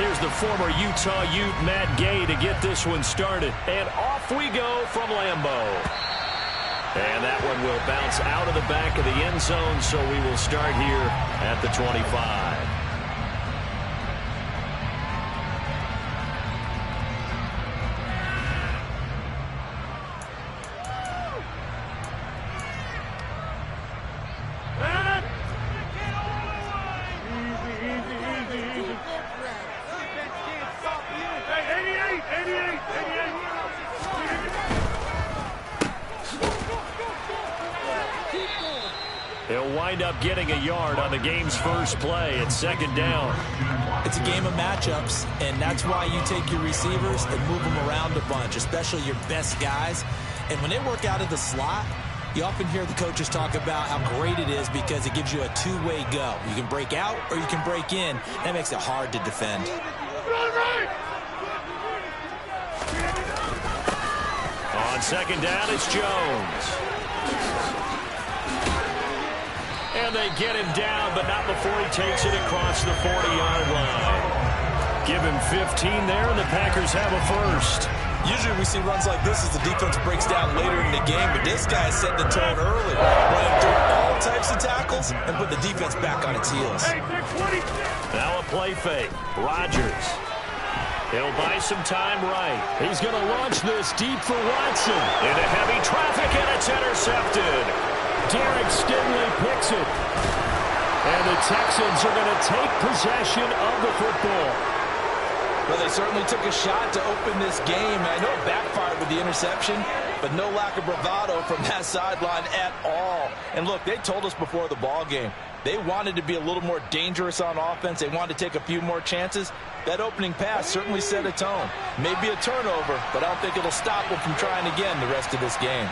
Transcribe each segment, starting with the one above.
Here's the former Utah Ute, Matt Gay, to get this one started. And off we go from Lambeau. And that one will bounce out of the back of the end zone, so we will start here at the 25. He'll wind up getting a yard on the game's first play. It's second down. It's a game of matchups, and that's why you take your receivers and move them around a bunch, especially your best guys. And when they work out of the slot, you often hear the coaches talk about how great it is because it gives you a two-way go. You can break out or you can break in. That makes it hard to defend. On second down, it's Jones. And they get him down, but not before he takes it across the 40-yard line. Give him 15 there, and the Packers have a first. Usually we see runs like this as the defense breaks down later in the game, but this guy set the tone early, running through all types of tackles and put the defense back on its heels. Now a play fake. Rodgers. He'll buy some time right. He's going to launch this deep for Watson. Into heavy traffic, and it's intercepted. Derek Stingley picks it. And the Texans are going to take possession of the football. Well, they certainly took a shot to open this game. I know it backfired with the interception, but no lack of bravado from that sideline at all. And look, they told us before the ball game, they wanted to be a little more dangerous on offense. They wanted to take a few more chances. That opening pass certainly set a tone. Maybe a turnover, but I don't think it'll stop them from trying again the rest of this game.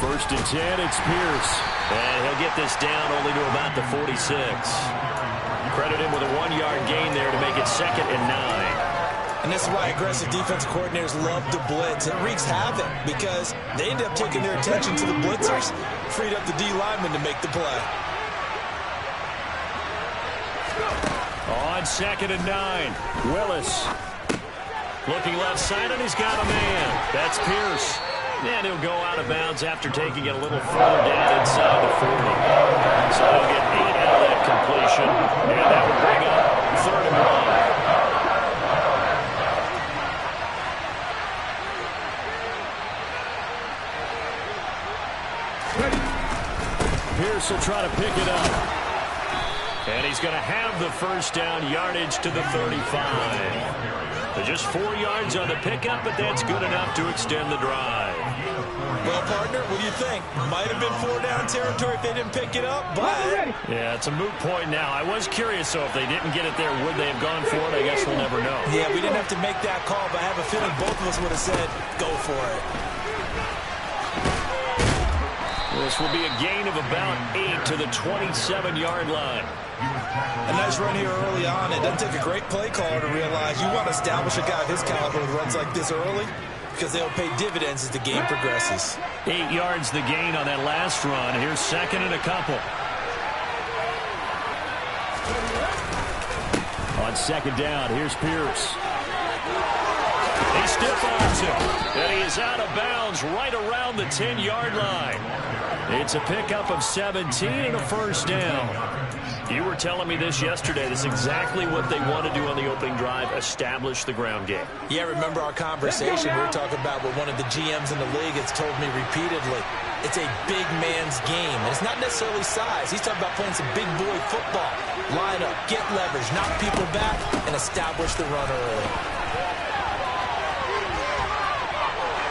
First and 10, it's Pierce. And he'll get this down only to about the 46. Credit him with a 1-yard gain there to make it second and 9. And this is why aggressive defensive coordinators love to blitz. It wreaks havoc because they end up taking their attention to the blitzers, freed up the D lineman to make the play. On second and 9, Willis. Looking left side, and he's got a man. That's Pierce. And he'll go out of bounds after taking it a little further down inside the 40. So he'll get 8 out of that completion. And that would bring up third and 1. Pierce will try to pick it up. And he's going to have the first down, yardage to the 35. Just 4 yards on the pickup, but that's good enough to extend the drive. Well, partner, what do you think? Might have been 4-down territory if they didn't pick it up, but... Yeah, it's a moot point now. I was curious, so if they didn't get it there, would they have gone for it? I guess we'll never know. Yeah, we didn't have to make that call, but I have a feeling both of us would have said, go for it. This will be a gain of about 8 to the 27-yard line. A nice run here early on. It doesn't take a great play caller to realize you want to establish a guy of his caliber with runs like this early because they'll pay dividends as the game progresses. 8 yards the gain on that last run. Here's second and a couple. On second down, here's Pierce. He stiff arms him, and he is out of bounds right around the 10-yard line. It's a pickup of 17 and a first down. You were telling me this yesterday. This is exactly what they want to do on the opening drive, establish the ground game. Yeah, remember our conversation. We were talking about what one of the GMs in the league has told me repeatedly. It's a big man's game. And it's not necessarily size. He's talking about playing some big boy football. Line up, get leverage, knock people back, and establish the run early.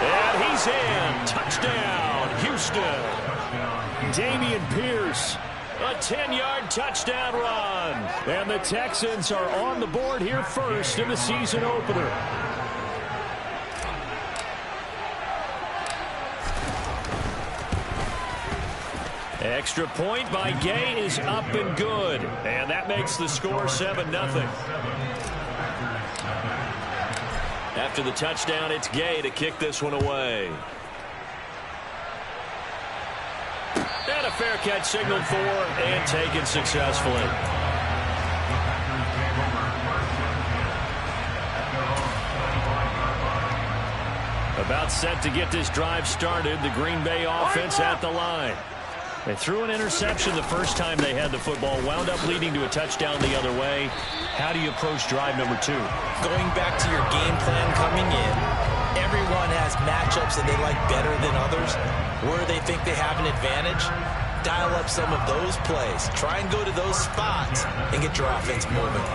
And he's in. Touchdown, Houston. Dameon Pierce. A 10-yard touchdown run. And the Texans are on the board here first in the season opener. Extra point by Gay is up and good. And that makes the score 7-0. After the touchdown, it's Gay to kick this one away. And a fair catch signaled for and taken successfully. About set to get this drive started. The Green Bay offense at the line. They threw an interception the first time they had the football, wound up leading to a touchdown the other way. How do you approach drive number 2? Going back to your game plan coming in, everyone has matchups that they like better than others, where they think they have an advantage. Dial up some of those plays. Try and go to those spots and get your offense moving.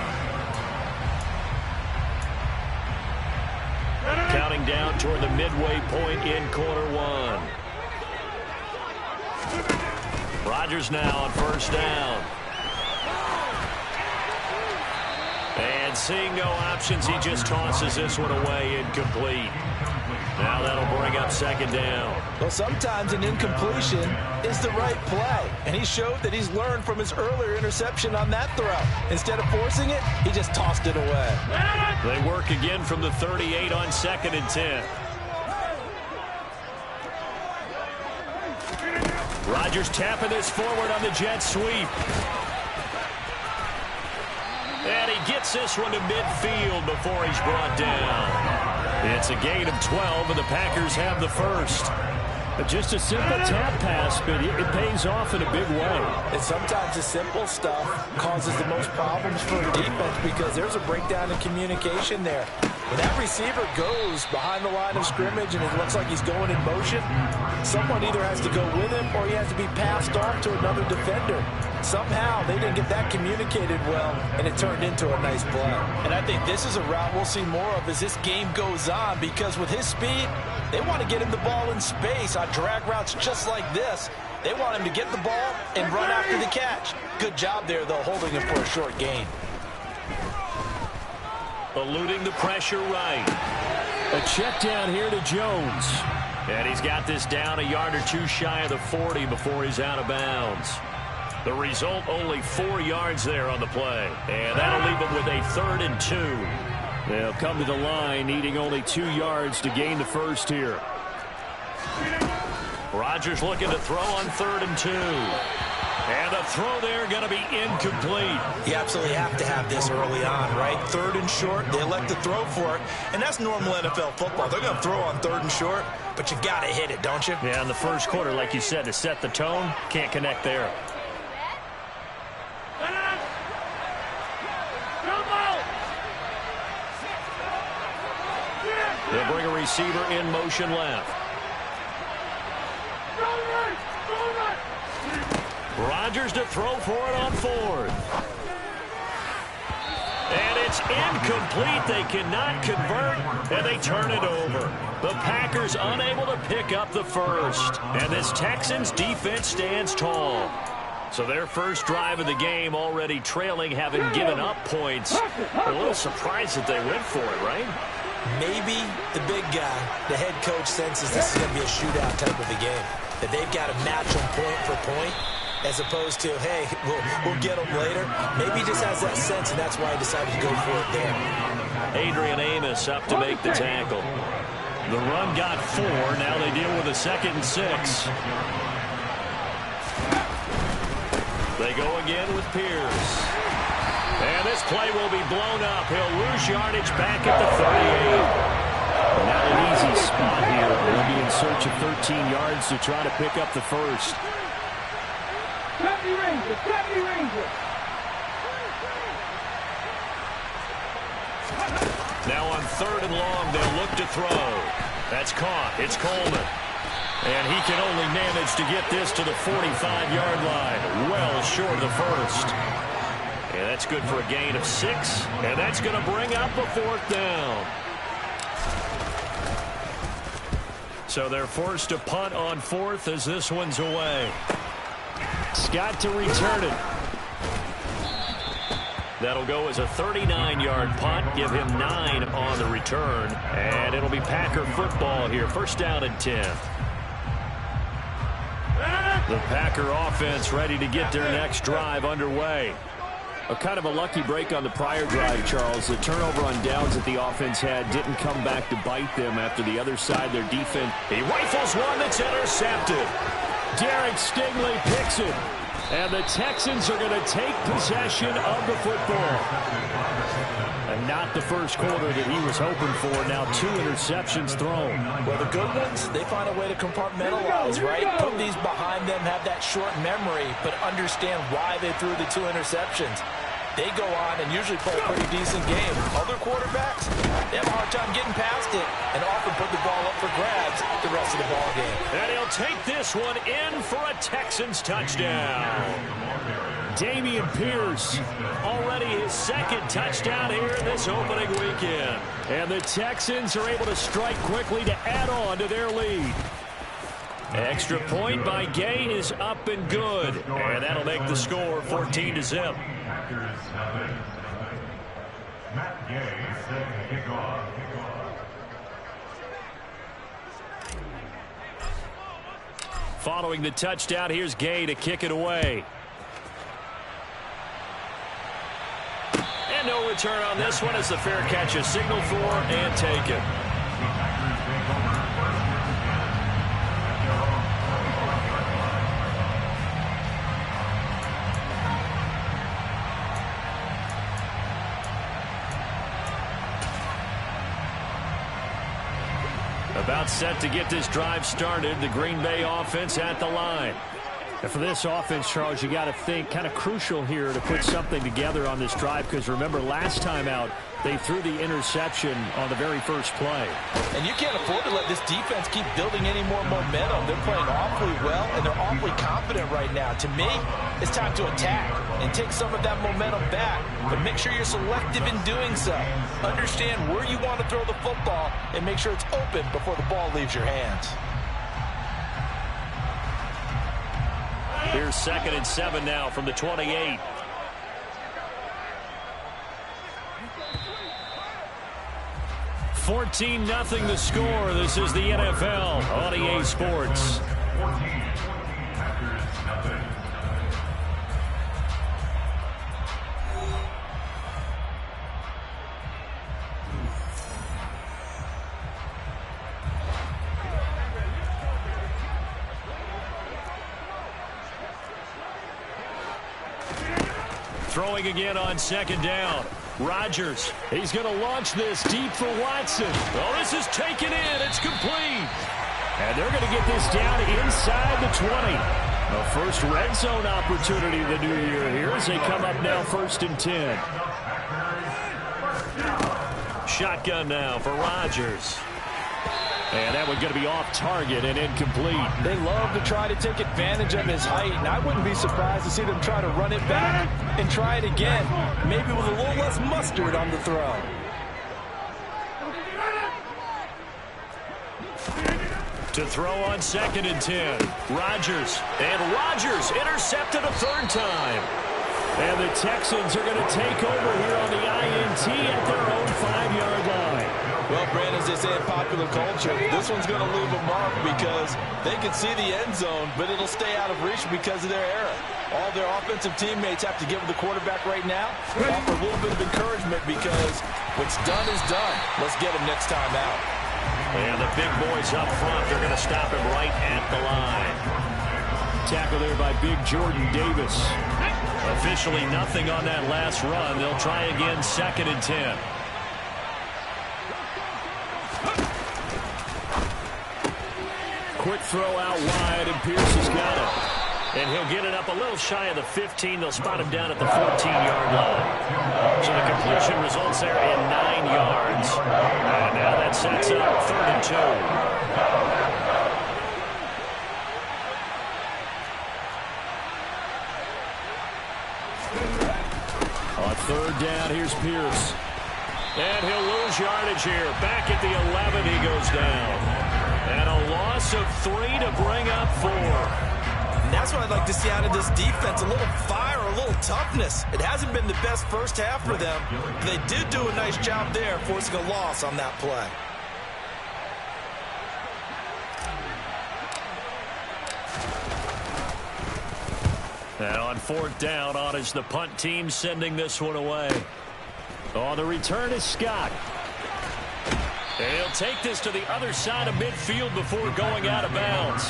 Counting down toward the midway point in quarter 1. Rodgers now on first down. And seeing no options, he just tosses this one away, incomplete. Now that'll bring up second down. Well, sometimes an incompletion is the right play. And he showed that he's learned from his earlier interception on that throw. Instead of forcing it, he just tossed it away. They work again from the 38 on 2nd and 10. Rodgers tapping this forward on the jet sweep. And he gets this one to midfield before he's brought down. It's a gain of 12, and the Packers have the first. Just a simple tap pass, but it pays off in a big way. And sometimes the simple stuff causes the most problems for a defense because there's a breakdown in communication there. When that receiver goes behind the line of scrimmage and it looks like he's going in motion, someone either has to go with him or he has to be passed off to another defender. Somehow they didn't get that communicated well, and it turned into a nice play. And I think this is a route we'll see more of as this game goes on, because with his speed, they want to get him the ball in space on drag routes just like this. They want him to get the ball and run after the catch. Good job there, though, holding him for a short gain. Eluding the pressure right. A check down here to Jones. And he's got this down a yard or two shy of the 40 before he's out of bounds. The result, only 4 yards there on the play. And that'll leave them with a 3rd and 2. They'll come to the line needing only 2 yards to gain the first here. Rodgers looking to throw on 3rd and 2. And the throw there going to be incomplete. You absolutely have to have this early on, right? 3rd and short, they elect to throw for it. And that's normal NFL football. They're going to throw on 3rd and short, but you got to hit it, don't you? Yeah, in the first quarter, like you said, to set the tone, can't connect there. They'll bring a receiver in motion left. Rodgers to throw for it on 4th. And it's incomplete. They cannot convert, and they turn it over. The Packers unable to pick up the first. And this Texans defense stands tall. So their first drive of the game already trailing, having given up points. A little surprised that they went for it, right? Maybe the big guy, the head coach, senses this is going to be a shootout type of a game. That they've got to match them point for point, as opposed to, hey, we'll get them later. Maybe he just has that sense, and that's why he decided to go for it there. Adrian Amos up to make the tackle. The run got 4. Now they deal with a 2nd and 6. They go again with Pierce. And this play will be blown up. He'll lose yardage back at the 38. Not an easy spot here. They'll be in search of 13 yards to try to pick up the first. Now on 3rd and long, they'll look to throw. That's caught. It's Coleman. And he can only manage to get this to the 45-yard line. Well short of the first. And that's good for a gain of 6. And that's going to bring up a 4th down. So they're forced to punt on 4th as this one's away. Scott to return it. That'll go as a 39-yard punt. Give him 9 on the return. And it'll be Packer football here. First down and 10. The Packer offense ready to get their next drive underway. A kind of a lucky break on the prior drive, Charles. The turnover on downs that the offense had didn't come back to bite them after the other side, their defense. He rifles one that's intercepted. Derek Stingley picks it. And the Texans are going to take possession of the football. And not the first quarter that he was hoping for. Now 2 interceptions thrown. Well, the good ones, they find a way to compartmentalize, right? Put these behind them, have that short memory, but understand why they threw the 2 interceptions. They go on and usually play a pretty decent game. Other quarterbacks, they have a hard time getting past it and often put the ball up for grabs the rest of the ball game. And he'll take this one in for a Texans touchdown. Dameon Pierce, already his 2nd touchdown here this opening weekend. And the Texans are able to strike quickly to add on to their lead. Extra point by Gay is up and good. And that'll make the score 14-0. Matt Gay setting the kickoff. Following the touchdown, here's Gay to kick it away. And no return on this one as the fair catch is signaled for and taken. About set to get this drive started. The Green Bay offense at the line. And for this offense, Charles, you got to think kind of crucial here to put something together on this drive, because remember last time out they threw the interception on the very first play. And you can't afford to let this defense keep building any more momentum. They're playing awfully well and they're awfully confident right now. To me, it's time to attack and take some of that momentum back, but make sure you're selective in doing so. Understand where you want to throw the football and make sure it's open before the ball leaves your hands. Here's 2nd and 7 now from the 28. $14-0 the score. This is the NFL on EA Sports. Throwing again on 2nd down. Rodgers, he's going to launch this deep for Watson. Oh, this is taken in. It's complete. And they're going to get this down inside the 20. A first red zone opportunity of the new year here as they come up now 1st and 10. Shotgun now for Rodgers. And that one's going to be off target and incomplete. They love to try to take advantage of his height, and I wouldn't be surprised to see them try to run it back and try it again, maybe with a little less mustard on the throw. To throw on 2nd and 10. Rodgers. And Rodgers intercepted a 3rd time. And the Texans are going to take over here on the INT at their own 5-yard line. Well, Brandon, as they say in popular culture, this one's going to leave a mark because they can see the end zone, but it'll stay out of reach because of their error. All their offensive teammates have to give the quarterback right now, offer a little bit of encouragement because what's done is done. Let's get him next time out. And the big boys up front, they're going to stop him right at the line. Tackle there by big Jordan Davis. Officially nothing on that last run. They'll try again 2nd and 10. Quick throw out wide, and Pierce has got it. And he'll get it up a little shy of the 15. They'll spot him down at the 14-yard line. So the completion results there in 9 yards. And now that sets up 3rd and 2. On 3rd down, here's Pierce. And he'll lose yardage here. Back at the 11, he goes down. And a loss of 3 to bring up 4. And that's what I'd like to see out of this defense, a little fire, a little toughness. It hasn't been the best first half for them, but they did do a nice job there, forcing a loss on that play. And on 4th down, on is the punt team sending this one away. On the return is Scott. And he'll take this to the other side of midfield before going out of bounds.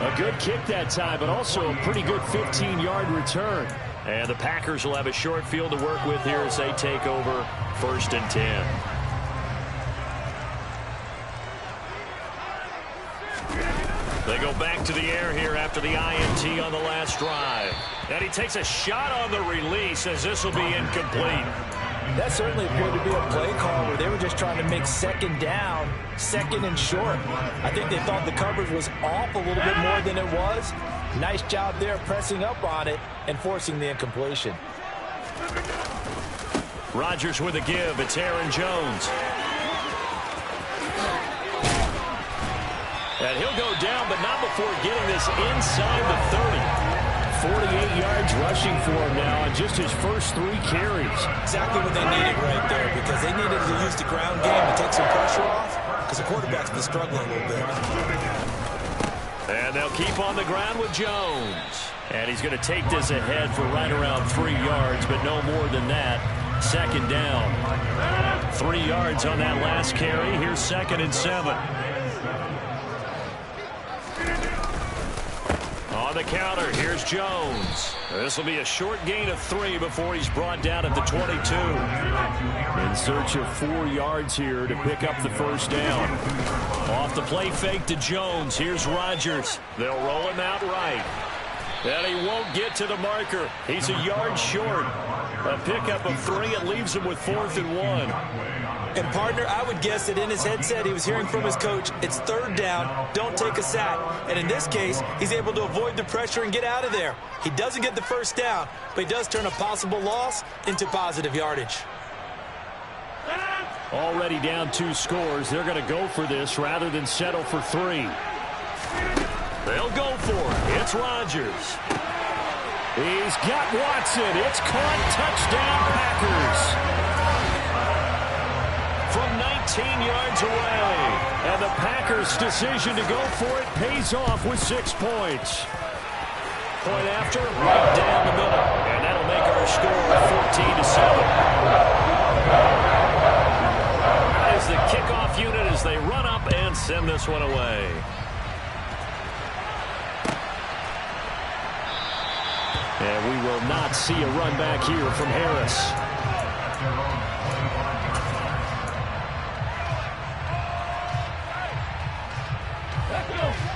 A good kick that time, but also a pretty good 15-yard return. And the Packers will have a short field to work with here as they take over 1st and 10. They go back to the air here after the INT on the last drive. And he takes a shot on the release as this will be incomplete. That certainly appeared to be a play call where they were just trying to make second down, second and short. I think they thought the coverage was off a little bit more than it was. Nice job there pressing up on it and forcing the incompletion. Rodgers with a give. It's Aaron Jones. And he'll go down, but not before getting this inside the 30. 48 yards rushing for him now on just his first 3 carries. Exactly what they needed right there, because they needed to use the ground game to take some pressure off, because the quarterback's been struggling a little bit. And they'll keep on the ground with Jones. And he's going to take this ahead for right around 3 yards, but no more than that. 2nd down. 3 yards on that last carry. Here's 2nd and 7. On the counter, here's Jones. This will be a short gain of 3 before he's brought down at the 22. In search of 4 yards here to pick up the 1st down. Off the play fake to Jones. Here's Rodgers. They'll roll him out right. And he won't get to the marker. He's a yard short. A pickup of 3. It leaves him with 4th and 1. And, partner, I would guess that in his headset he was hearing from his coach, it's 3rd down, don't take a sack. And in this case, he's able to avoid the pressure and get out of there. He doesn't get the 1st down, but he does turn a possible loss into positive yardage. Already down 2 scores. They're going to go for this rather than settle for 3. They'll go for it. It's Rodgers. He's got Watson. It's caught. Touchdown, Packers. From 19 yards away. And the Packers' decision to go for it pays off with 6 points. Point after, right down the middle. And that'll make our score 14-7. That is the kickoff unit as they run up and send this one away. And we will not see a run back here from Harris.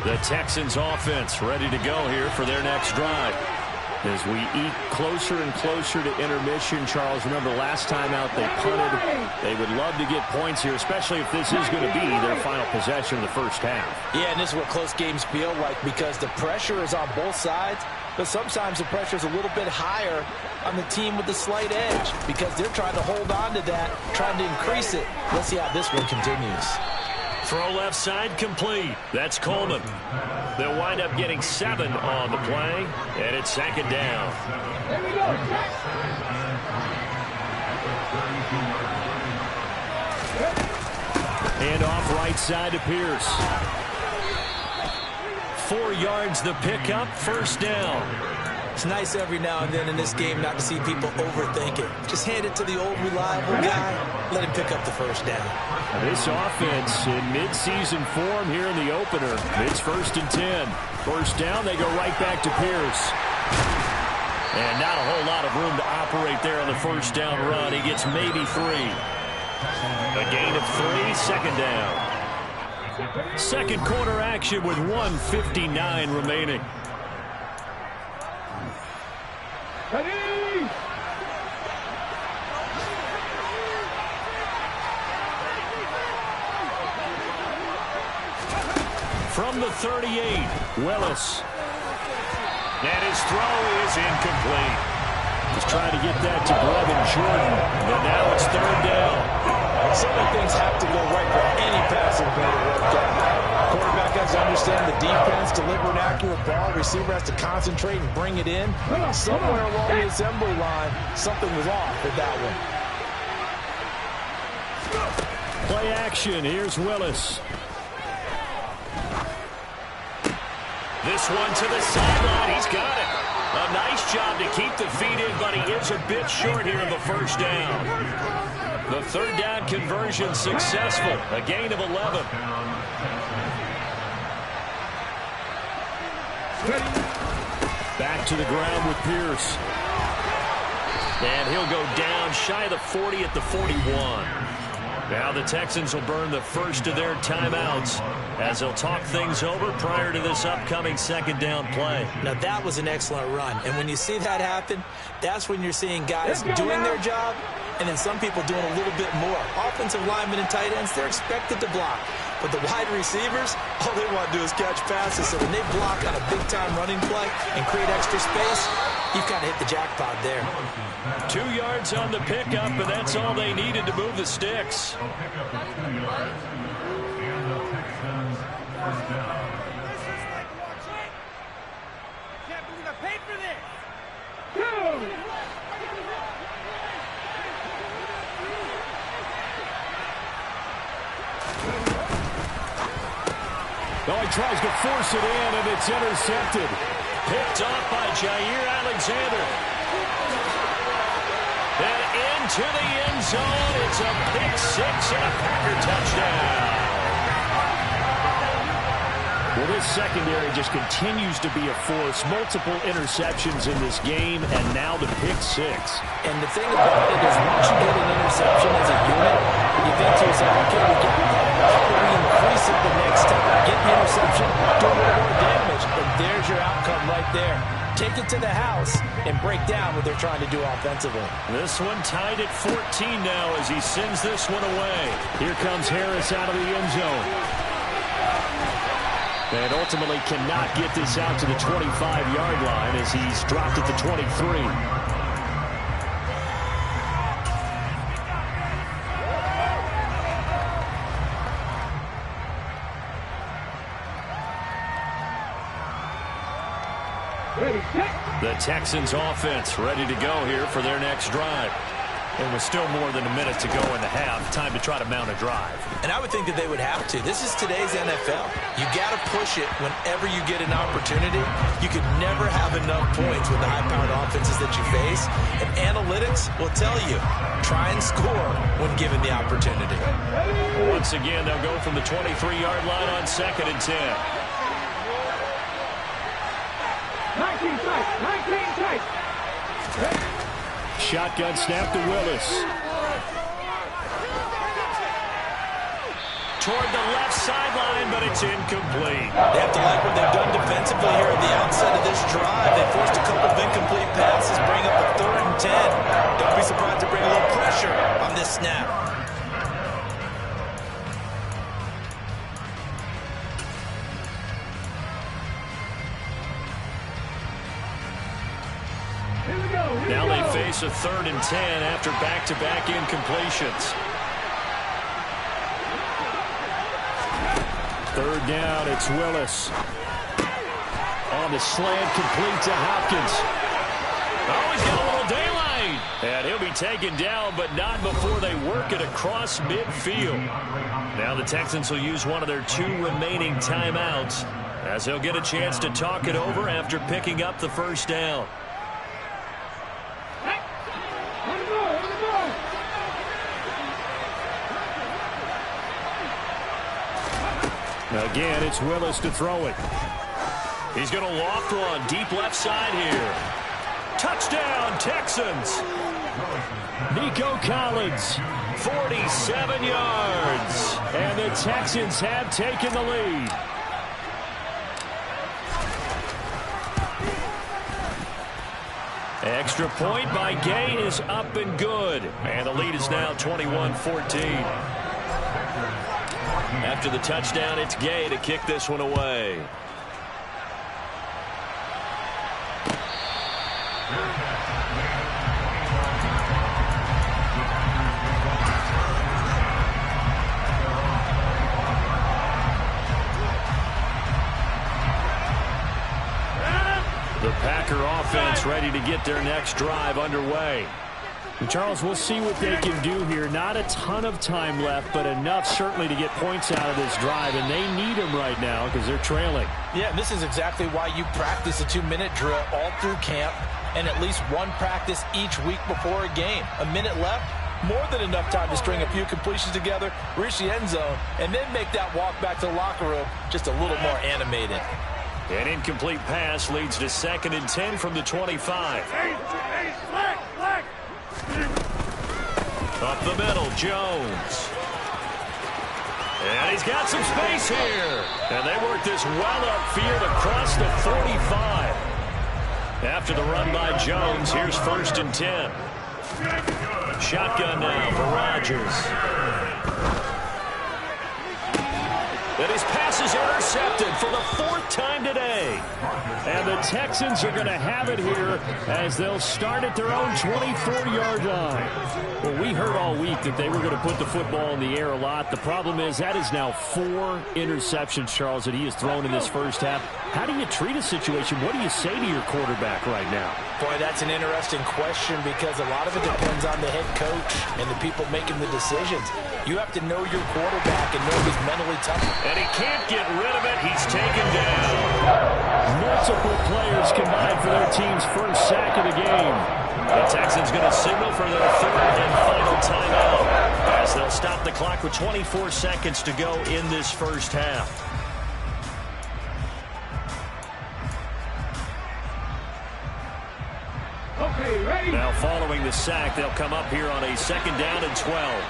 The Texans offense ready to go here for their next drive. As we eat closer and closer to intermission, Charles, remember last time out they punted. They would love to get points here, especially if this is going to be their final possession of the 1st half. Yeah, and this is what close games feel like, because the pressure is on both sides, but sometimes the pressure is a little bit higher on the team with the slight edge, because they're trying to hold on to that, trying to increase it. Let's see how this one continues. Throw left side complete. That's Coleman. They'll wind up getting 7 on the play, and it's 2nd down. And off right side to Pierce. 4 yards the pickup, 1st down. It's nice every now and then in this game not to see people overthink it. Just hand it to the old reliable guy. Let him pick up the 1st down. This offense in mid-season form here in the opener. It's 1st and 10. 1st down, they go right back to Pierce. And not a whole lot of room to operate there on the 1st down run. He gets maybe 3. A gain of 3, 2nd down. 2nd quarter action with 1:59 remaining. Ready? From the 38, Willis. And his throw is incomplete. He's trying to get that to Brevin Jordan, but now it's 3rd down. So many things have to go right for any passing play to work out. Quarterback has to understand the defense, deliver an accurate ball. Receiver has to concentrate and bring it in. Somewhere along the assembly line, something was off with that one. Play action. Here's Willis. This one to the sideline. He's got it. A nice job to keep the feet in, but he is a bit short here in the 1st down. The 3rd down conversion successful. A gain of 11. Back to the ground with Pierce. And he'll go down shy of the 40 at the 41. Now the Texans will burn the first of their timeouts as they'll talk things over prior to this upcoming second down play. Now that was an excellent run. And when you see that happen, that's when you're seeing guys doing their job and then some people doing a little bit more. Offensive linemen and tight ends, they're expected to block. But the wide receivers, all they want to do is catch passes. So when they block on a big-time running play and create extra space, you've kind of hit the jackpot there. 2 yards on the pickup, and that's all they needed to move the sticks. Can't believe I paid for this. Oh, he tries to force it in, and it's intercepted. Picked off by Jair Alexander. And into the end zone. It's a pick six and a Packer touchdown. Well, this secondary just continues to be a force. Multiple interceptions in this game, and now the pick six. And the thing about it is once you get an interception as a unit, you think to yourself, okay, we got that. How do we increase it the next time? Get the interception, do a little more damage, and there's your outcome right there. Take it to the house and break down what they're trying to do offensively. This one tied at 14 now as he sends this one away. Here comes Harris out of the end zone. And ultimately cannot get this out to the 25-yard line as he's dropped at the 23. The Texans offense ready to go here for their next drive. And with still more than a minute to go in the half, time to try to mount a drive. And I would think that they would have to. This is today's NFL. You got to push it whenever you get an opportunity. You could never have enough points with the high-powered offenses that you face. And analytics will tell you, try and score when given the opportunity. Once again, they'll go from the 23-yard line on 2nd and 10. 19 tight. Shotgun snap to Willis. Toward the left sideline, but it's incomplete. They have to like what they've done defensively here at the outset of this drive. They forced a couple of incomplete passes, bring up a 3rd and 10. Don't be surprised to bring a little pressure on this snap. Now they face a 3rd and 10 after back-to-back incompletions. 3rd down, it's Willis. On the slant, complete to Hopkins. Oh, he's got a little daylight. And he'll be taken down, but not before they work it across midfield. Now the Texans will use one of their 2 remaining timeouts as they'll get a chance to talk it over after picking up the first down. Again, it's Willis to throw it. He's going to loft one deep left side here. Touchdown, Texans. Nico Collins, 47 yards. And the Texans have taken the lead. Extra point by Gay is up and good. And the lead is now 21-14. After the touchdown, it's Gay to kick this one away. The Packer offense ready to get their next drive underway. Charles, we'll see what they can do here. Not a ton of time left, but enough certainly to get points out of this drive, and they need them right now because they're trailing. Yeah, this is exactly why you practice a 2-minute drill all through camp and at least one practice each week before a game. A minute left, more than enough time to string a few completions together, reach the end zone, and then make that walk back to the locker room just a little more animated. An incomplete pass leads to 2nd and 10 from the 25. Up the middle, Jones. And he's got some space here. And they work this well upfield across the 45. After the run by Jones, here's 1st and 10. Shotgun now for Rodgers. And his pass is intercepted for the 4th time today. And the Texans are going to have it here as they'll start at their own 24-yard line. Well, we heard all week that they were going to put the football in the air a lot. The problem is that is now 4 interceptions, Charles, that he has thrown in this first half. How do you treat a situation? What do you say to your quarterback right now? Boy, that's an interesting question because a lot of it depends on the head coach and the people making the decisions. You have to know your quarterback and know he's mentally tough. And he can't get rid of it. He's taken down. Multiple players combined for their team's first sack of the game. The Texans going to signal for their 3rd and final timeout as they'll stop the clock with 24 seconds to go in this first half. Okay, ready? Now following the sack, they'll come up here on a 2nd down and 12.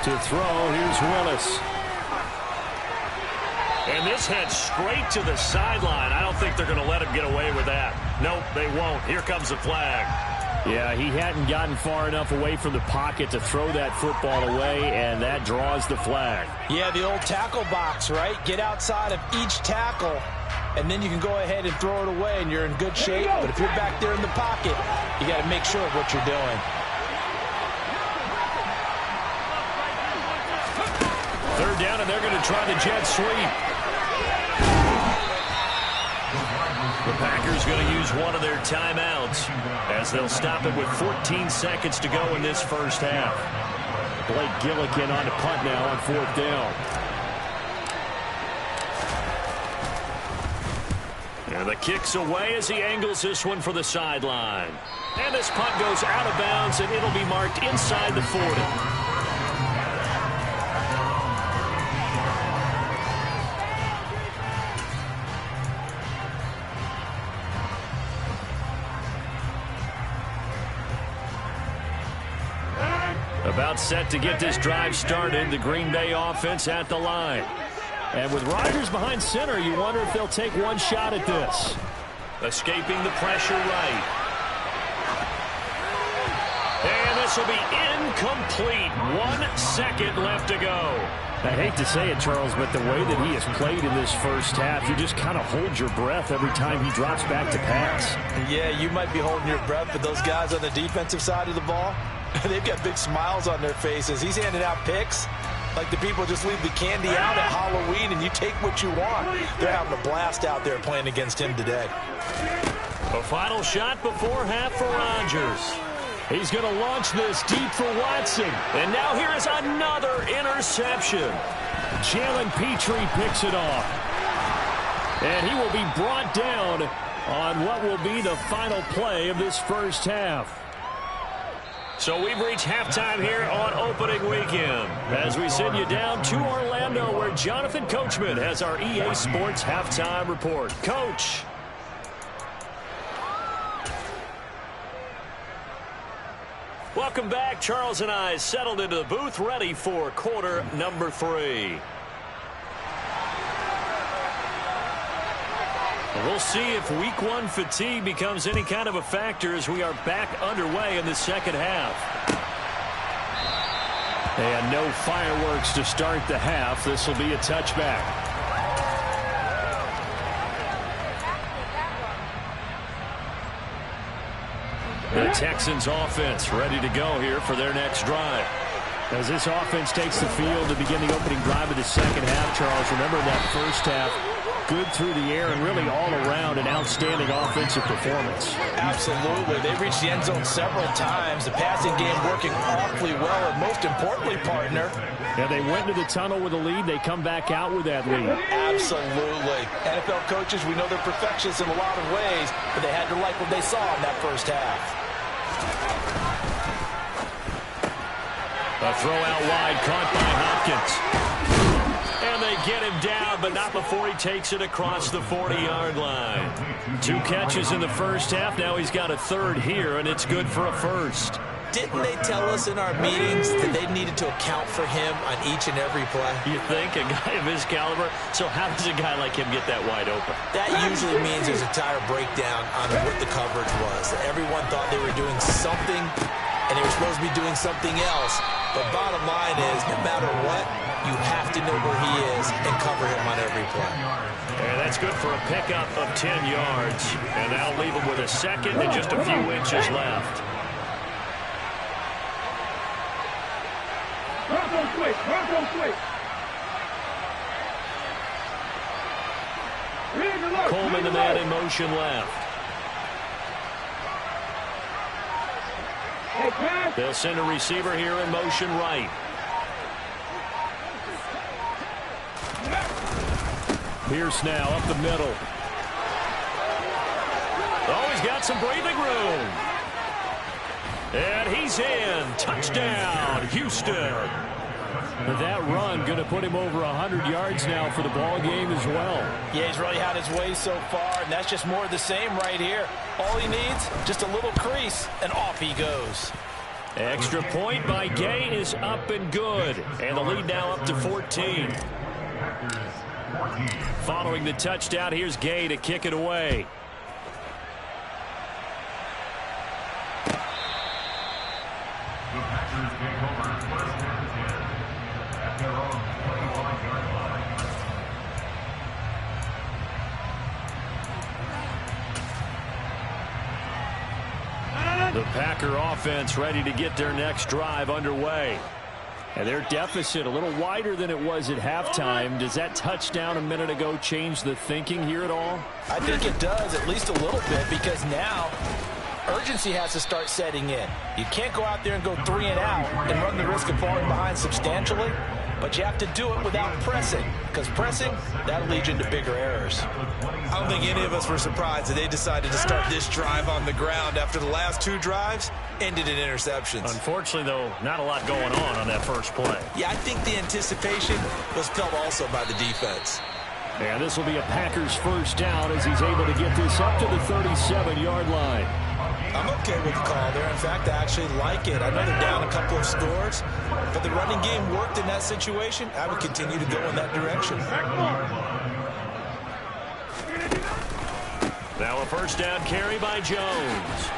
To throw, here's Willis. And this heads straight to the sideline. I don't think they're going to let him get away with that. Nope, they won't. Here comes the flag. Yeah, he hadn't gotten far enough away from the pocket to throw that football away, and that draws the flag. Yeah, the old tackle box, right? Get outside of each tackle, and then you can go ahead and throw it away, and you're in good shape. But if you're back there in the pocket, you got to make sure of what you're doing. 3rd down, and they're going to try the jet sweep. The Packers going to use one of their timeouts as they'll stop it with 14 seconds to go in this first half. Blake Gillikin on the punt now on 4th down. And the kick's away as he angles this one for the sideline. And this punt goes out of bounds, and it'll be marked inside the 40. About set to get this drive started, the Green Bay offense at the line. And with Rodgers behind center, you wonder if they'll take one shot at this. Escaping the pressure right. And this will be incomplete. 1 second left to go. I hate to say it, Charles, but the way that he has played in this first half, you just kind of hold your breath every time he drops back to pass. Yeah, you might be holding your breath, but those guys on the defensive side of the ball, they've got big smiles on their faces. He's handing out picks like the people just leave the candy out at Halloween and you take what you want. They're having a blast out there playing against him today. A final shot before half for Rodgers. He's going to launch this deep for Watson. And now here is another interception. Jalen Petrie picks it off. And he will be brought down on what will be the final play of this first half. So we've reached halftime here on opening weekend as we send you down to Orlando where Jonathan Coachman has our EA Sports halftime report. Coach. Welcome back. Charles and I settled into the booth ready for quarter number 3. We'll see if week 1 fatigue becomes any kind of a factor as we are back underway in the second half. And no fireworks to start the half. This will be a touchback. The Texans offense ready to go here for their next drive. As this offense takes the field to begin the opening drive of the second half, Charles, remember that first half, good through the air and really all around an outstanding offensive performance. Absolutely. They've reached the end zone several times. The passing game working awfully well, and most importantly, partner. Yeah, they went into the tunnel with a lead. They come back out with that lead. Absolutely. NFL coaches, we know they're perfectionists in a lot of ways, but they had to like what they saw in that first half. A throw out wide, caught by Hopkins. And they get him down, but not before he takes it across the 40-yard line. 2 catches in the first half. Now he's got a third here, and it's good for a first. Didn't they tell us in our meetings that they needed to account for him on each and every play? You think? A guy of his caliber? So how does a guy like him get that wide open? That usually means there's a tire breakdown on what the coverage was. Everyone thought they were doing something, and they were supposed to be doing something else. But bottom line is, no matter what, you have to know where he is and cover him on every play. And that's good for a pickup of 10 yards. And that'll leave him with a second and just a few inches left. Bronco switch. Bronco switch. Coleman, the man in motion left. They'll send a receiver here in motion right. Pierce now up the middle. Oh, he's got some breathing room. And he's in. Touchdown, Houston. That run going to put him over 100 yards now for the ball game as well. Yeah, he's really had his way so far, and that's just more of the same right here. All he needs, just a little crease, and off he goes. Extra point by Gay is up and good. And the lead now up to 14. Following the touchdown, here's Gay to kick it away. The Packers take over first and 10 at their own 25-yard line. The Packer offense ready to get their next drive underway. And their deficit a little wider than it was at halftime. Does that touchdown a minute ago change the thinking here at all? I think it does, at least a little bit, because now urgency has to start setting in. You can't go out there and go 3 and out and run the risk of falling behind substantially, but you have to do it without pressing, because pressing, that'll lead you into bigger errors. I don't think any of us were surprised that they decided to start this drive on the ground after the last 2 drives ended in interceptions. Unfortunately, though, not a lot going on that first play. Yeah, I think the anticipation was felt also by the defense. And this will be a Packers first down as he's able to get this up to the 37-yard line. I'm okay with the call there. In fact, I actually like it. I know they're down a couple of scores, but the running game worked in that situation. I would continue to go in that direction. Now a first down carry by Jones.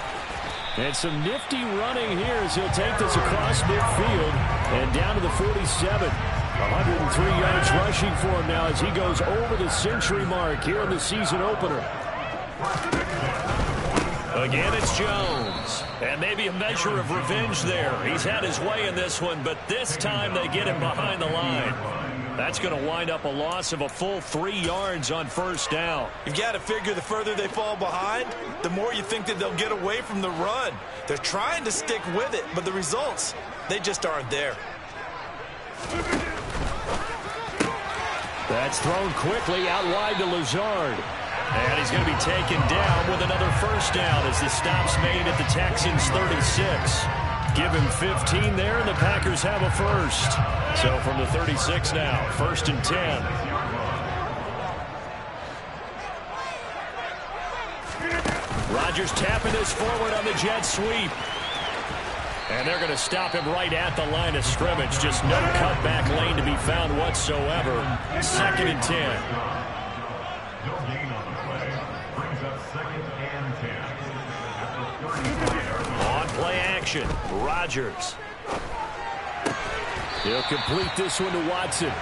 And some nifty running here as he'll take this across midfield and down to the 47. 103 yards rushing for him now as he goes over the century mark here in the season opener. Again, it's Jones. And maybe a measure of revenge there. He's had his way in this one, but this time they get him behind the line. That's going to wind up a loss of a full 3 yards on first down. You've got to figure the further they fall behind, the more you think that they'll get away from the run. They're trying to stick with it, but the results, they just aren't there. That's thrown quickly out wide to Lazard. And he's going to be taken down with another first down as the stop's made at the Texans' 36. Give him 15 there, and the Packers have a first. So from the 36 now, 1st and 10. Rodgers tapping this forward on the jet sweep. And they're going to stop him right at the line of scrimmage. Just no cutback lane to be found whatsoever. 2nd and 10. No gain on the play. Brings up 2nd and 10 at the 35-yard line. On play action, Rodgers. He'll complete this one to Watson.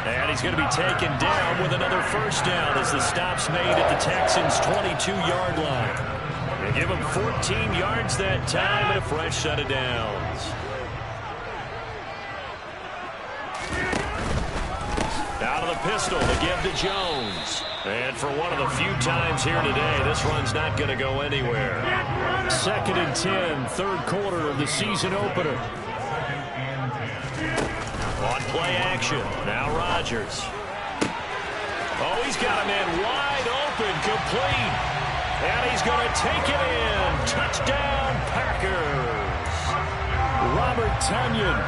And he's going to be taken down with another first down as the stop's made at the Texans' 22-yard line. They give him 14 yards that time and a fresh set of downs. Out of the pistol to give to Jones. And for one of the few times here today, this run's not going to go anywhere. 2nd and 10, 3rd quarter of the season opener. On play action, now Rodgers. Oh, he's got a man wide open, complete. And he's going to take it in. Touchdown, Packers. Robert Tonyan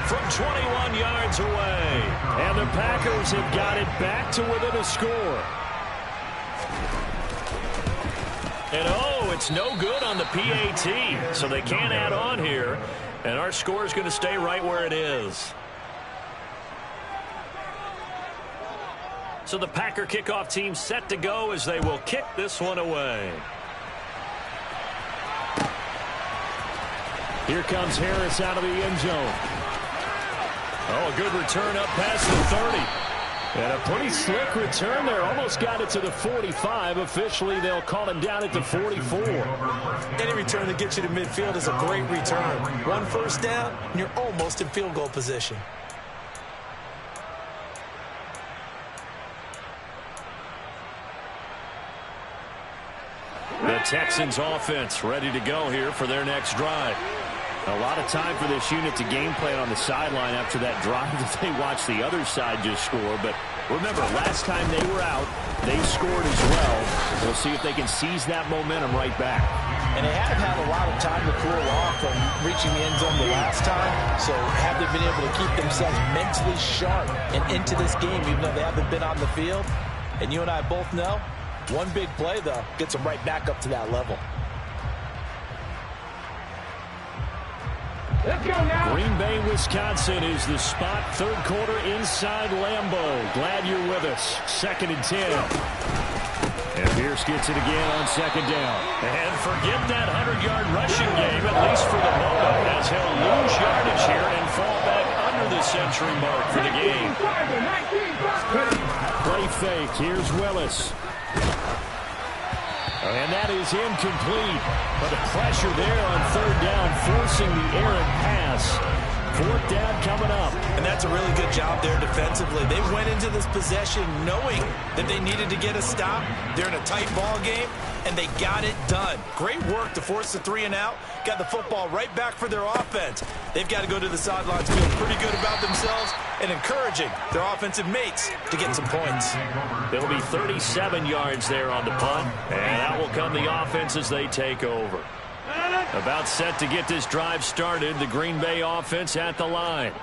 from 21 yards away. And the Packers have got it back to within a score. And it's no good on the PAT, so they can't add on here. And our score is going to stay right where it is. So the Packer kickoff team set to go as they will kick this one away. Here comes Harris out of the end zone. A good return up past the 30. And a pretty slick return there. Almost got it to the 45. Officially, they'll call him down at the 44. Any return that gets you to midfield is a great return. One first down, and you're almost in field goal position. The Texans offense ready to go here for their next drive. A lot of time for this unit to game plan on the sideline after that drive that they watched the other side just score. But remember, last time they were out, they scored as well. We'll see if they can seize that momentum right back. And they have had a lot of time to cool off from reaching the end zone the last time. So have they been able to keep themselves mentally sharp and into this game, even though they haven't been on the field? And you and I both know, one big play, though, gets them right back up to that level. Let's go now. Green Bay, Wisconsin is the spot. Third quarter inside Lambeau. Glad you're with us. 2nd and 10. And Pierce gets it again on 2nd down. And forget that 100-yard rushing game, at least for the moment, as he'll lose yardage here and fall back under the century mark for the game. Play fake. Here's Willis. And that is incomplete. But the pressure there on 3rd down, forcing the errant pass. 4th down coming up. And that's a really good job there defensively. They went into this possession knowing that they needed to get a stop. They're in a tight ball game, and they got it done. Great work to force the 3 and out. Got the football right back for their offense. They've got to go to the sidelines feeling pretty good about themselves and encouraging their offensive mates to get some points. It'll be 37 yards there on the punt, and out will come the offense as they take over. About set to get this drive started, the Green Bay offense at the line.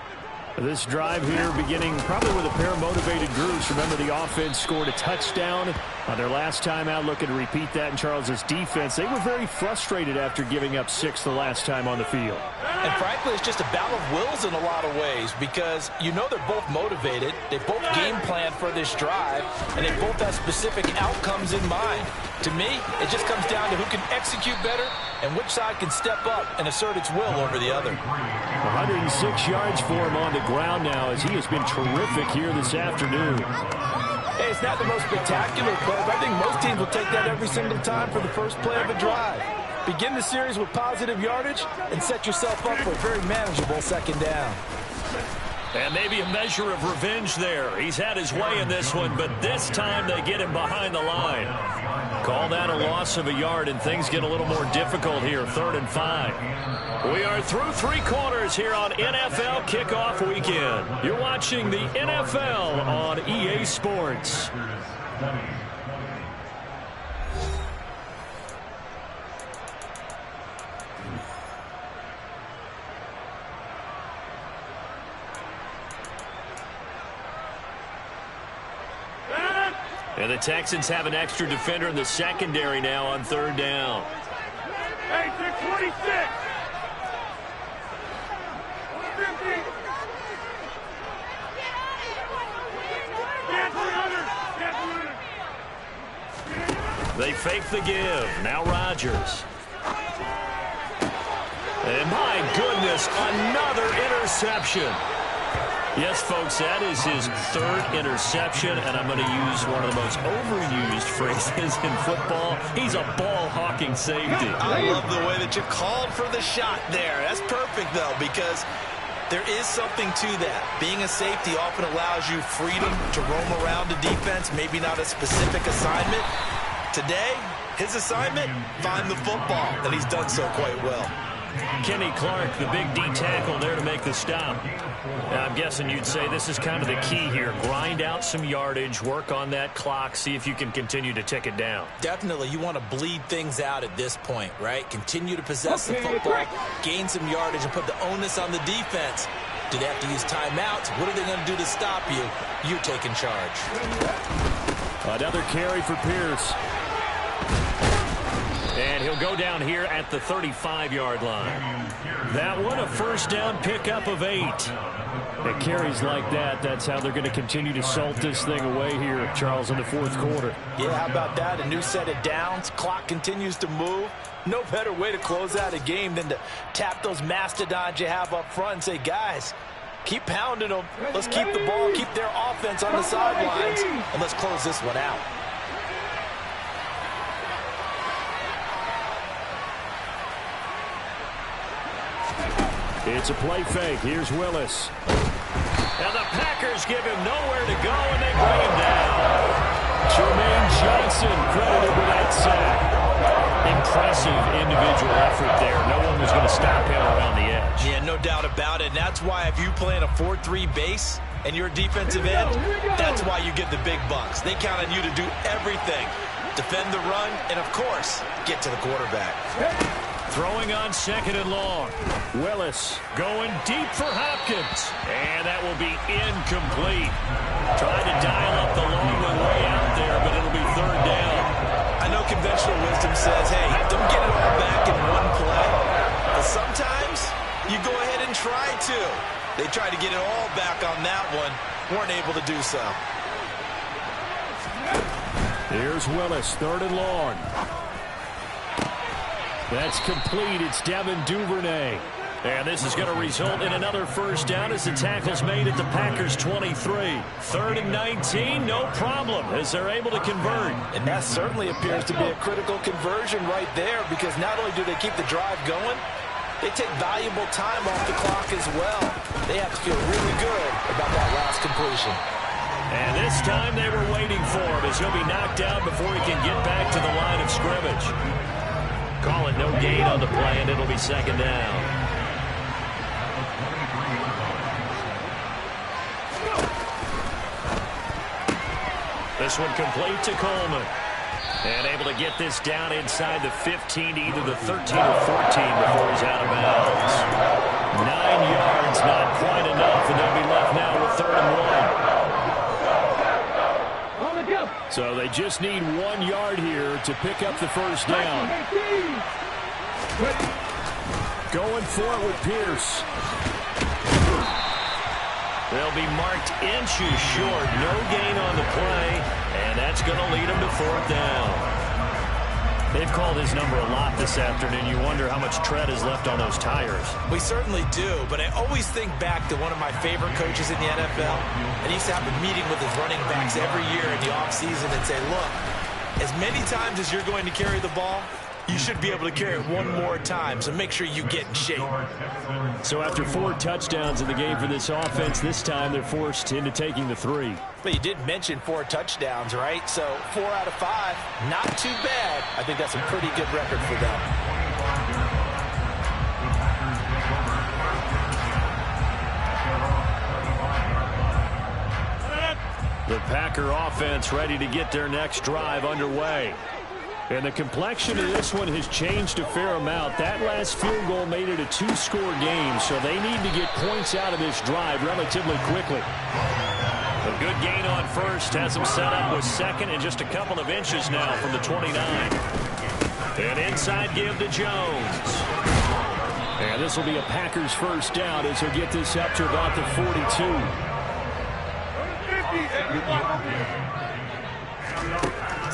This drive here beginning probably with a pair of motivated groups. Remember, the offense scored a touchdown on their last time out, looking to repeat that in Charles's defense. They were very frustrated after giving up 6 the last time on the field. And frankly, it's just a battle of wills in a lot of ways because you know they're both motivated. They both game planned for this drive, and they both have specific outcomes in mind. To me, it just comes down to who can execute better and which side can step up and assert its will over the other. 106 yards for him on the ground now as he has been terrific here this afternoon. Hey, it's not the most spectacular play, but I think most teams will take that every single time for the first play of a drive. Begin the series with positive yardage and set yourself up for a very manageable 2nd down. And maybe a measure of revenge there. He's had his way in this one, but this time they get him behind the line. Call that a loss of a yard, and things get a little more difficult here, 3rd and 5. We are through 3 quarters here on NFL Kickoff Weekend. You're watching the NFL on EA Sports. And the Texans have an extra defender in the secondary now on 3rd down. Hey, 626. 50. They fake the give. Now Rodgers. And my goodness, another interception. Yes, folks, that is his 3rd interception, and I'm going to use one of the most overused phrases in football. He's a ball-hawking safety. I love the way that you called for the shot there. That's perfect, though, because there is something to that. Being a safety often allows you freedom to roam around the defense, maybe not a specific assignment. Today, his assignment, find the football, and he's done so quite well. Kenny Clark, the big D tackle there to make the stop. Now, I'm guessing you'd say this is kind of the key here. Grind out some yardage, work on that clock, see if you can continue to tick it down. Definitely, you want to bleed things out at this point, right? Continue to possess the football, gain some yardage, and put the onus on the defense. Do they have to use timeouts? What are they going to do to stop you? You're taking charge. Another carry for Pierce. And he'll go down here at the 35-yard line. That one, a first down pickup of 8. It carries like that. That's how they're going to continue to salt this thing away here, Charles, in the fourth quarter. Yeah, how about that? A new set of downs. Clock continues to move. No better way to close out a game than to tap those mastodons you have up front and say, guys, keep pounding them. Let's keep the ball, keep their offense on the sidelines, and let's close this one out. It's a play fake. Here's Willis. And the Packers give him nowhere to go, and they bring him down. Jermaine Johnson credited with that sack. Impressive individual effort there. No one was going to stop him around the edge. Yeah, no doubt about it. And that's why if you play in a 4-3 base and you're a defensive end, that's why you get the big bucks. They count on you to do everything. Defend the run, and, of course, get to the quarterback. Throwing on second and long. Willis going deep for Hopkins. And that will be incomplete. Trying to dial up the long one way out there, but it'll be third down. I know conventional wisdom says, hey, don't get it all back in one play. But sometimes you go ahead and try to. They tried to get it all back on that one. Weren't able to do so. Here's Willis, third and long. That's complete. It's Devin Duvernay. And this is going to result in another first down as the tackle's made at the Packers' 23. Third and 19, no problem, as they're able to convert. And that certainly appears to be a critical conversion right there, because not only do they keep the drive going, they take valuable time off the clock as well. They have to feel really good about that last completion. And this time they were waiting for him, as he'll be knocked down before he can get back to the line of scrimmage. Call it no gain on the play, and it'll be second down. This one complete to Coleman. And able to get this down inside the 15 to either the 13 or 14 before he's out of bounds. 9 yards, not quite enough, and they'll be left now with third and 1. So they just need 1 yard here to pick up the first down. Going for it with Pierce. They'll be marked inches short. No gain on the play, and that's going to lead them to fourth down. They've called his number a lot this afternoon. You wonder how much tread is left on those tires. We certainly do, but I always think back to one of my favorite coaches in the NFL, and he used to have a meeting with his running backs every year in the offseason and say, look, as many times as you're going to carry the ball, you should be able to carry it one more time, so make sure you get in shape. So after 4 touchdowns in the game for this offense, this time they're forced into taking the 3. But you did mention 4 touchdowns, right? So 4 out of 5, not too bad. I think that's a pretty good record for them. The Packer offense ready to get their next drive underway. And the complexion of this one has changed a fair amount. That last field goal made it a 2-score game, so they need to get points out of this drive relatively quickly. A good gain on first has them set up with second and just a couple of inches now from the 29. An inside give to Jones. And this will be a Packers first down as he'll get this up to about the 42.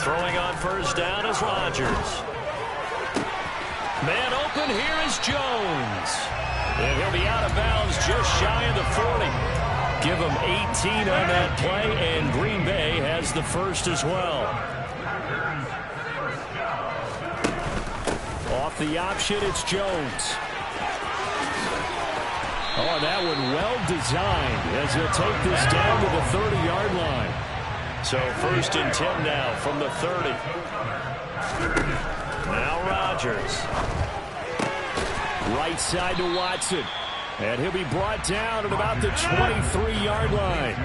Throwing on first down is Rodgers. Man open, here is Jones. And he'll be out of bounds just shy of the 40. Give him 18 on that play, and Green Bay has the first as well. Off the option, it's Jones. Oh, that one well designed as he'll take this down to the 30-yard line. So first and 10 now from the 30. Now Rodgers. Right side to Watson. And he'll be brought down at about the 23-yard line.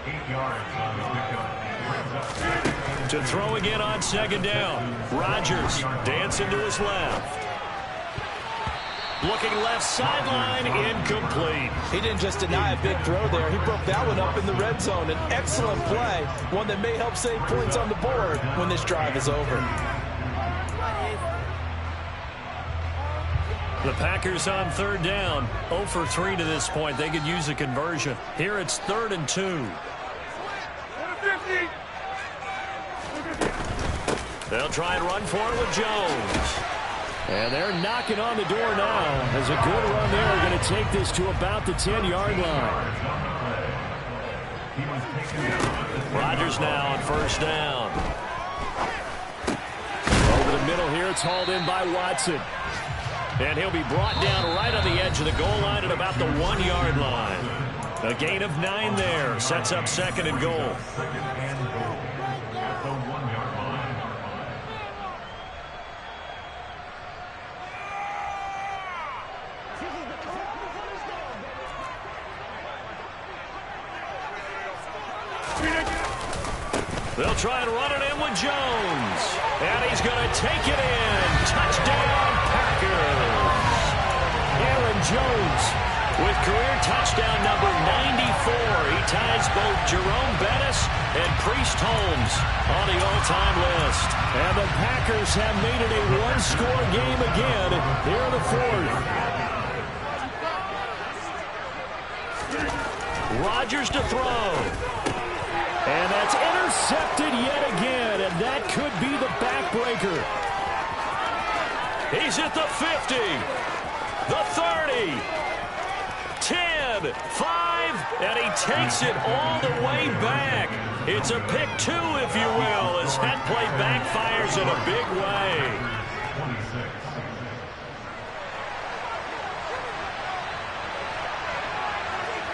8 yards on the pickup. To throw again on second down. Rodgers dancing to his left. Looking left sideline, incomplete. He didn't just deny a big throw there. He broke that one up in the red zone. An excellent play, one that may help save points on the board when this drive is over. The Packers on third down, 0 for 3 to this point. They could use a conversion. Here it's 3rd and 2. They'll try and run for it with Jones. And they're knocking on the door now. As a good run there, going to take this to about the 10-yard line. Rodgers now on first down. Over the middle here, it's hauled in by Watson. And he'll be brought down right on the edge of the goal line at about the 1-yard line. A gain of 9 there. Sets up 2nd and goal. They'll try and run it in with Jones. And he's going to take it in. Touchdown, Packers. Aaron Jones with career touchdown number 94. He ties both Jerome Bettis and Priest Holmes on the all-time list. And the Packers have made it a one-score game again here in the 4th. Rodgers to throw. And that's intercepted yet again, and that could be the backbreaker. He's at the 50, the 30, 10, 5, and he takes it all the way back. It's a pick 2, if you will, as that play backfires in a big way.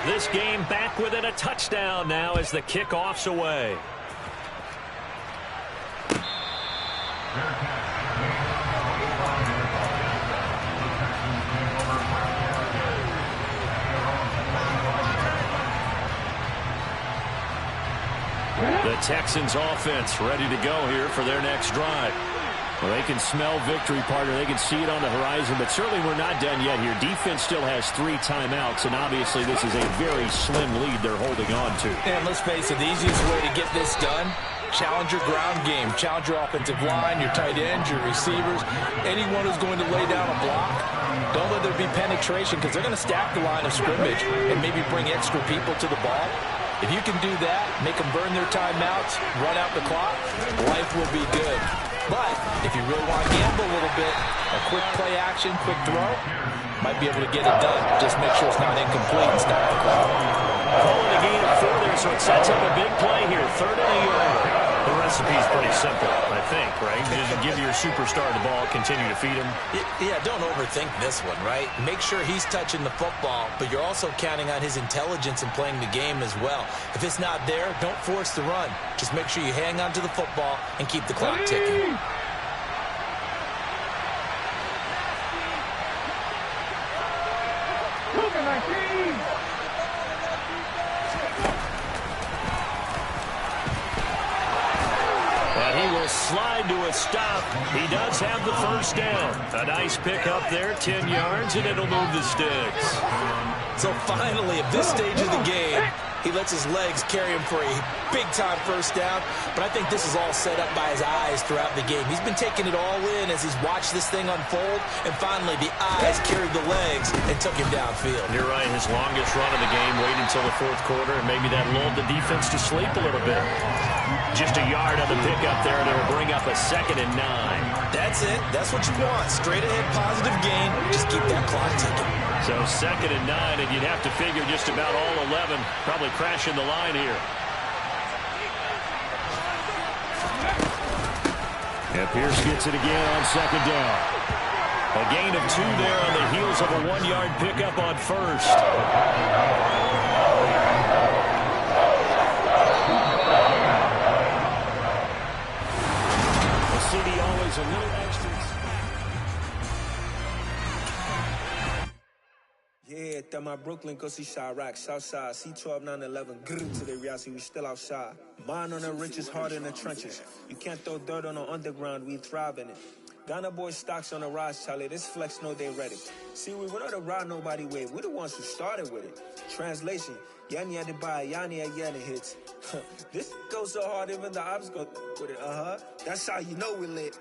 This game back within a touchdown now as the kickoff's away. The Texans offense ready to go here for their next drive. Well, they can smell victory, partner. They can see it on the horizon, but certainly we're not done yet here. Defense still has 3 timeouts, and obviously this is a very slim lead they're holding on to. And let's face it, the easiest way to get this done, challenge your ground game. Challenge your offensive line, your tight ends, your receivers, anyone who's going to lay down a block. Don't let there be penetration because they're going to stack the line of scrimmage and maybe bring extra people to the ball. If you can do that, make them burn their timeouts, run out the clock, life will be good. But if you really want to gamble a little bit, a quick play action, quick throw, might be able to get it done. Just make sure it's not incomplete and stop the clock. Calling a gain of 4 there, so it sets up a big play here. 3rd and a yard. The recipe's pretty simple, I think, right? Just give your superstar the ball, continue to feed him. Yeah, don't overthink this one, right? Make sure he's touching the football, but you're also counting on his intelligence in playing the game as well. If it's not there, don't force the run. Just make sure you hang on to the football and keep the clock ticking. Slide to a stop. He does have the first down. A nice pickup there, 10 yards, and it'll move the sticks. So finally, at this stage of the game, he lets his legs carry him for a big-time first down. But I think this is all set up by his eyes throughout the game. He's been taking it all in as he's watched this thing unfold. And finally, the eyes carried the legs and took him downfield. You're right. His longest run of the game waited until the 4th quarter, and maybe that lulled the defense to sleep a little bit. Just a yard on the pickup there, and it'll bring up a 2nd and 9. That's it. That's what you want. Straight ahead positive gain. Just keep that clock ticking. So 2nd and 9, and you'd have to figure just about all 11 probably crashing the line here. And Pierce gets it again on 2nd down. A gain of 2 there on the heels of a 1-yard pickup on 1st. CD always a little extra. Yeah, that my Brooklyn, go see Chirac, Southside, C12, 911, grrr, today we we still outside. Mine on the riches, hard in the trenches. You can't throw dirt on the underground, we thrive in it. Ghana boy stocks on the rise, Charlie. This flex know they ready. See, we went on to ride nobody with. We the ones who started with it. Translation, Yanni had to buy, Yanni had Yanni hits. This goes so hard, even the ops go with it. That's how you know we lit.